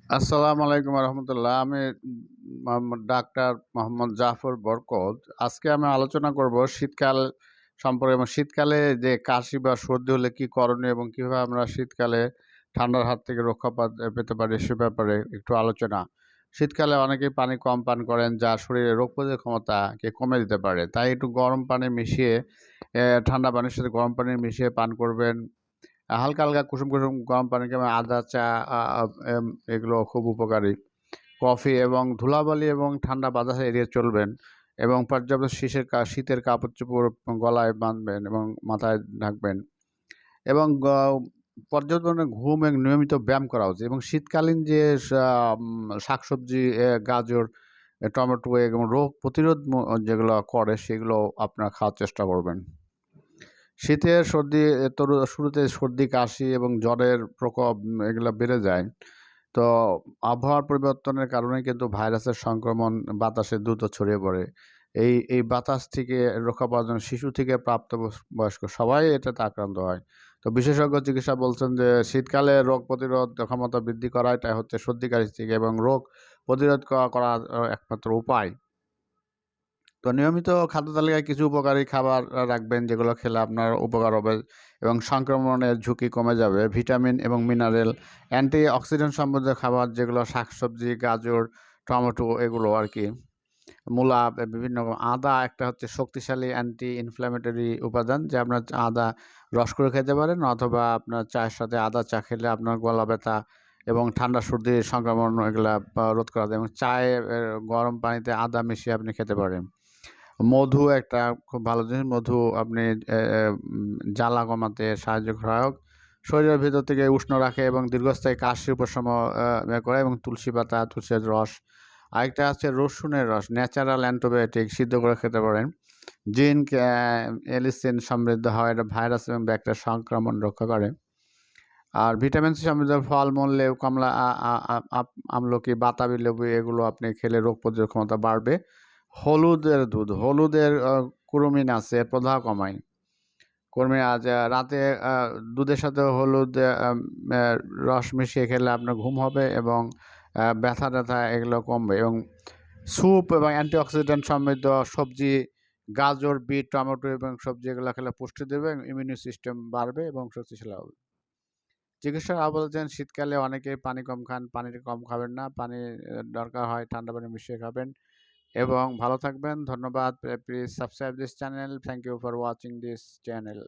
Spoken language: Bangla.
আসসালামু আলাইকুম রহমতুল্লাহ। আমি মোহাম্মদ ডাক্তার মোহাম্মদ জাফর বরকত। আজকে আমি আলোচনা করব শীতকাল সম্পর্কে এবং শীতকালে যে কাশি বা সর্দি হলে কি করণীয় এবং কিভাবে আমরা শীতকালে ঠান্ডার হাত থেকে রক্ষা পেতে পারি সে ব্যাপারে একটু আলোচনা। শীতকালে অনেকেই পানি কম পান করেন, যা শরীরে রোগ প্রতিরোধ ক্ষমতাকে কমে দিতে পারে। তাই একটু গরম পানি মিশিয়ে ঠান্ডা পানির সাথে গরম পানি মিশিয়ে পান করবেন। হালকা, হালকা কুসুম, কুসুম গরম পানি কিংবা আদা চা আ আ এম এগুলো খুব উপকারী। কফি এবং ধুলাবালি এবং ঠান্ডা বাতাস এড়িয়ে চলবেন এবং পর্যাপ্ত শীতের কাপড়-চোপড় গলায় বাঁধবেন এবং মাথায় ঢাকবেন এবং পর্যাপ্ত পরিমাণে ঘুম এবং নিয়মিত ব্যায়াম করা উচিত এবং শীতকালীন যে শাকসবজি, গাজর, টমেটো এবং রোগ প্রতিরোধ যেগুলো করে সেগুলো আপনারা খাওয়ার চেষ্টা করবেন। শীতের সর্দি শুরুতে সর্দি, কাশি এবং জ্বরের প্রকোপ এগুলা বেড়ে যায়। তো আবহাওয়ার পরিবর্তনের কারণে কিন্তু ভাইরাসের সংক্রমণ বাতাসে দ্রুত ছড়িয়ে পড়ে। এই বাতাস থেকে রক্ষা পাওয়ার জন্য শিশু থেকে বয়স্ক সবাই এটাতে আক্রান্ত হয়। তো বিশেষজ্ঞ চিকিৎসা বলছেন যে শীতকালে রোগ প্রতিরোধ ক্ষমতা বৃদ্ধি করা এটাই হচ্ছে সর্দি কাশি থেকে এবং রোগ প্রতিরোধ করার একমাত্র উপায়। তো নিয়মিত খাদ্য তালিকায় কিছু উপকারী খাবার রাখবেন, যেগুলো খেলে আপনার উপকার হবে এবং সংক্রমণের ঝুঁকি কমে যাবে। ভিটামিন এবং মিনারেল, অ্যান্টিঅক্সিডেন্ট সমৃদ্ধ খাবার যেগুলো শাকসবজি, গাজর, টমেটো এগুলো আরকি। মূলা, বিভিন্ন রকম আদা একটা হচ্ছে শক্তিশালী অ্যান্টি ইনফ্ল্যামেটরি উপাদান, যে আপনার আদা রস করে খেতে পারেন অথবা আপনার চায়ের সাথে আদা চা খেলে আপনার গলা ব্যথা এবং ঠান্ডা সর্দির সংক্রমণ এগুলা রোধ করা যায় এবং চায়ে গরম পানিতে আদা মিশিয়ে আপনি খেতে পারেন। মধু একটা খুব ভালো জিনিস। মধু আপনি জ্বালা কমাতে সাহায্য সহায়ক। শরীরের ভেতর থেকে উষ্ণ রাখে এবং দীর্ঘস্থায়ী কাশি উপশম করে এবং তুলসী পাতা, তুলসীর রস। আরেকটা আছে রসুনের রস, ন্যাচারাল অ্যান্টিবায়োটিক, সিদ্ধ করে খেতে পারেন। জিঙ্ক, এলিসিন সমৃদ্ধ হয়, এটা ভাইরাস এবং ব্যাকটেরিয়ার সংক্রমণ রক্ষা করে। আর ভিটামিন সি সমৃদ্ধ ফলমূল, লেবু, কমলা, আ আ আ আপ আমলকি, বাতাবি লেবু এগুলো আপনি খেলে রোগ প্রতিরোধ ক্ষমতা বাড়বে। হলুদের দুধ, হলুদের কুরুমিন আছে, প্রদাহ কমায়। কুরমিন আজ রাতে দুধের সাথে হলুদ রস মিশিয়ে খেলে আপনার ঘুম হবে এবং ব্যথা-ট্যাথা এগুলো কমবে এবং স্যুপ এবং অ্যান্টিঅক্সিডেন্ট সমৃদ্ধ সবজি, গাজর, বিট, টমেটো এবং সবজি এগুলো খেলে পুষ্টি দেবে এবং ইমিউনি সিস্টেম বাড়বে এবং শক্তিশালী হবে। চিকিৎসকরা বলেছেন শীতকালে অনেকেই পানি কম খান, পানি কম খাবেন না। পানি দরকার হয় ঠান্ডা পানি মিশিয়ে খাবেন এবং ভালো থাকবেন। ধন্যবাদ। Please subscribe this channel. Thank you for watching this channel.